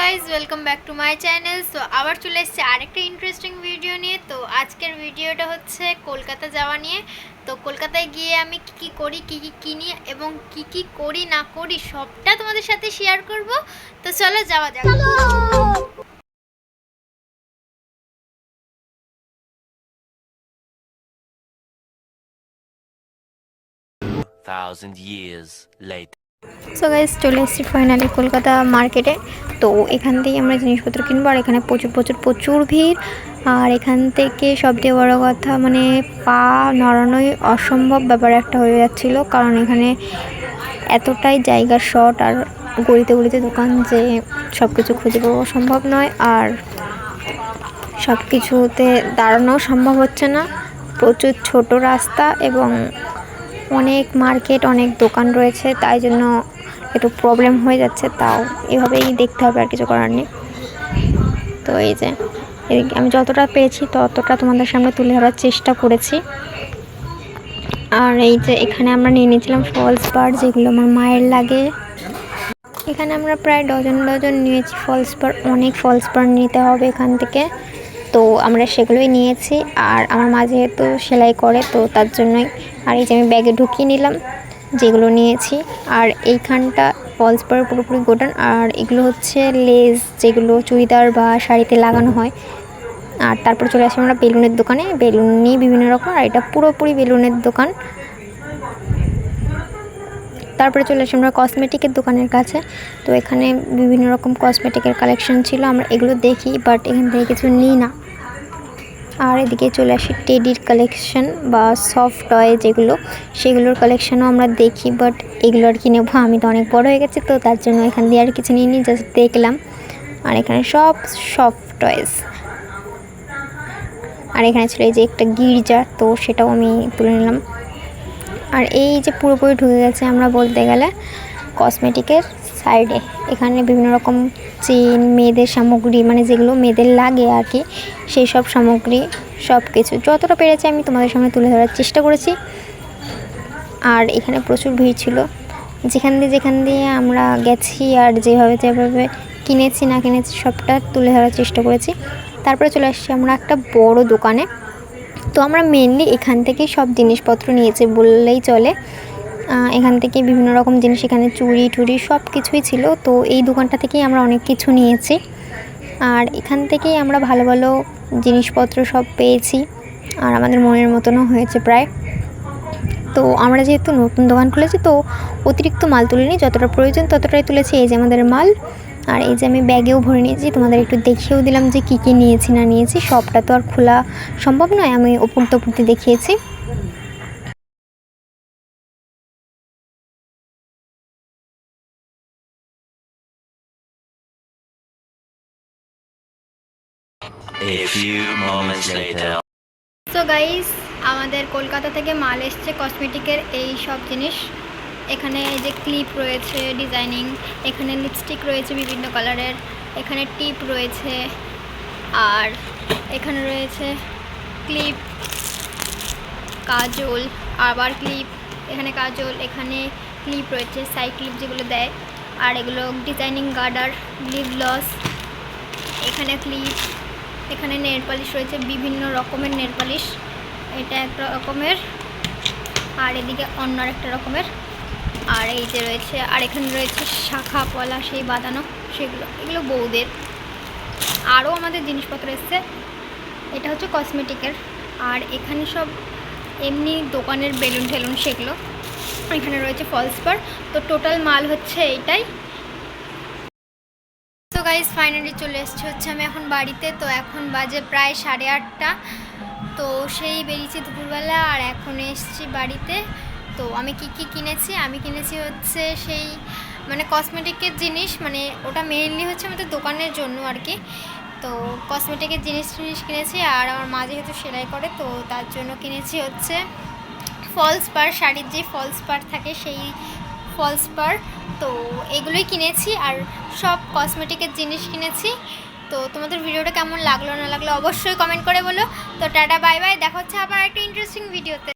Guys welcome back to my channel. তো আবার চলে এসেছে আরেকটা ইন্টারেস্টিং ভিডিও নিয়ে। তো আজকের ভিডিওটা হচ্ছে কলকাতা যাওয়া নিয়ে। তো কলকাতায় গিয়ে আমি কী করি, কী কিনি এবং কী করি না করি সবটা তোমাদের সাথে শেয়ার করব। তো চলো যাওয়া যাক। সো গাইস চলে এসেছি ফাইনালি কলকাতা মার্কেটে। তো এখান থেকে আমরা জিনিসপত্র কিনবো আর এখানে প্রচুর ভিড়। আর এখান থেকে সবথেকে বড় কথা মানে পা নড়ানোই অসম্ভব ব্যাপার একটা হয়ে যাচ্ছিলো, কারণ এখানে এতটাই জায়গার শর্ট আর গলিতে দোকান যে সব কিছু খুঁজে পাওয়া সম্ভব নয়, আর সব কিছুতে দাঁড়ানোও সম্ভব হচ্ছে না। প্রচুর ছোট রাস্তা এবং অনেক মার্কেট, অনেক দোকান রয়েছে, তাই জন্য একটু প্রবলেম হয়ে যাচ্ছে। তাও এভাবেই দেখতে হবে, আর কিছু করার নেই। তো এই যে আমি যতটা পেয়েছি ততটা তোমাদের সামনে তুলে ধরার চেষ্টা করেছি। আর এই যে এখানে আমরা নিয়ে নিয়েছিলাম ফলস পাড়, যেগুলো আমার মায়ের লাগে। এখানে আমরা প্রায় ডজন নিয়েছি ফলস পাড়। অনেক ফলস পাড় নিতে হবে এখান থেকে, তো আমরা সেগুলোই নিয়েছি। আর আমার মা যেহেতু সেলাই করে, তো তার জন্যই। আর এই যে আমি ব্যাগে ঢুকিয়ে নিলাম যেগুলো নিয়েছি। আর এইখানটা ফলস পাড় পুরোপুরি গোটান, আর এগুলো হচ্ছে লেস, যেগুলো চুড়িদার বা শাড়িতে লাগানো হয়। আর তারপর চলে আসি আমরা বেলুনের দোকানে। বেলুন নিয়ে বিভিন্ন রকম, আর এটা পুরোপুরি বেলুনের দোকান। তারপরে চলে আসি আমরা কসমেটিকের দোকানের কাছে। তো এখানে বিভিন্ন রকম কসমেটিকের কালেকশন ছিল, আমরা এগুলো দেখি বাট এখান থেকে কিছু নিই না। আর এদিকে চলে আসি টেডির কালেকশন বা সফট টয় যেগুলো, সেগুলোর কালেকশনও আমরা দেখি, বাট এগুলো আর কি নেবো, আমি তো অনেক বড় হয়ে গেছি, তো তার জন্য এখান দিয়ে আর কিছু নিইনি, জাস্ট দেখলাম। আর এখানে সব সফট টয়েস। আর এখানে ছিল এই যে একটা গির্জা, তো সেটাও আমি তুলে নিলাম। আর এই যে পুরোপুরি ঢুকে গেছে আমরা বলতে গেলে কসমেটিকের সাইডে। এখানে বিভিন্ন রকম চেন, মেয়েদের সামগ্রী, মানে যেগুলো মেয়েদের লাগে আর কি, সেই সব সামগ্রী সব কিছু যতটা পেরেছি আমি তোমাদের সামনে তুলে ধরার চেষ্টা করেছি। আর এখানে প্রচুর ভিড় ছিল, যেখান দিয়ে আমরা গেছি আর যেভাবে কিনেছি না কিনেছি সবটা তুলে ধরার চেষ্টা করেছি। তারপরে চলে আসছি আমরা একটা বড় দোকানে। তো আমরা মেনলি এখান থেকেই সব জিনিসপত্র নিয়েছি বললেই চলে। এখান থেকে বিভিন্ন রকম জিনিস, এখানে চুড়ি টুড়ি সব কিছুই ছিল। তো এই দোকানটা থেকেই আমরা অনেক কিছু নিয়েছি, আর এখান থেকেই আমরা ভালো ভালো জিনিসপত্র সব পেয়েছি, আর আমাদের মনের মতনও হয়েছে প্রায়। তো আমরা যেহেতু নতুন দোকান খুলেছি, তো অতিরিক্ত মাল তুলিনি, যতটা প্রয়োজন ততটাই তুলেছি। এই যে আমাদের মাল, আর এই যে আমি ব্যাগেও ভরে নিয়েছি, তোমাদের একটু দেখিয়েও দিলাম যে কী নিয়েছি না নিয়েছি। সবটা তো আর খোলা সম্ভব নয়, আমি ওপরতে দেখিয়েছি। তো গাইস আমাদের কলকাতা থেকে মাল এসছে কসমেটিকের এই সব জিনিস। এখানে এই যে ক্লিপ রয়েছে ডিজাইনিং, এখানে লিপস্টিক রয়েছে বিভিন্ন কালারের, এখানে টিপ রয়েছে, আর এখানে রয়েছে ক্লিপ, কাজল, আবার ক্লিপ, এখানে কাজল, এখানে ক্লিপ রয়েছে সাইড ক্লিপ যেগুলো দেয়, আর এগুলো ডিজাইনিং গার্ডার, লিপ গ্লস, এখানে ক্লিপ, এখানে নেল পালিশ রয়েছে বিভিন্ন রকমের নেল পালিশ, এটা একটা রকমের আর এদিকে অন্য একটা রকমের। আর এই যে রয়েছে, আর এখানে রয়েছে শাখা পলা সেই বাঁধানো, এগুলো বউদের। আরও আমাদের জিনিসপত্র এসছে, এটা হচ্ছে কসমেটিকের। আর এখানে সব এমনি দোকানের বেলুন টেলুন সেগুলো। এখানে রয়েছে ফলস পাড়। তো টোটাল মাল হচ্ছে এইটাই। তো গাইস ফাইনালি চলে এসেছি হচ্ছে আমি এখন বাড়িতে। তো এখন বাজে প্রায় 8:30। তো সেই বেরিয়েছি দুপুরবেলা, আর এখন এসেছি বাড়িতে। তো আমি কি কিনেছি, আমি কিনেছি হচ্ছে সেই মানে কসমেটিকের জিনিস, মানে ওটা মেইনলি হচ্ছে আমাদের দোকানের জন্য আর কি। তো কসমেটিকের জিনিস কিনেছি, আর আমার মা যেহেতু সেলাই করে, তো তার জন্য কিনেছি হচ্ছে ফলস পাড়, শাড়ির যে ফলস পাড় থাকে সেই ফলস পাড়। তো এগুলোই কিনেছি, আর সব কসমেটিকের জিনিস কিনেছি। তো তোমাদের ভিডিওটা কেমন লাগলো না লাগলো অবশ্যই কমেন্ট করে বলো। তো টাটা বাই বাই, দেখা হচ্ছে আবার একটা ইন্টারেস্টিং ভিডিওতে।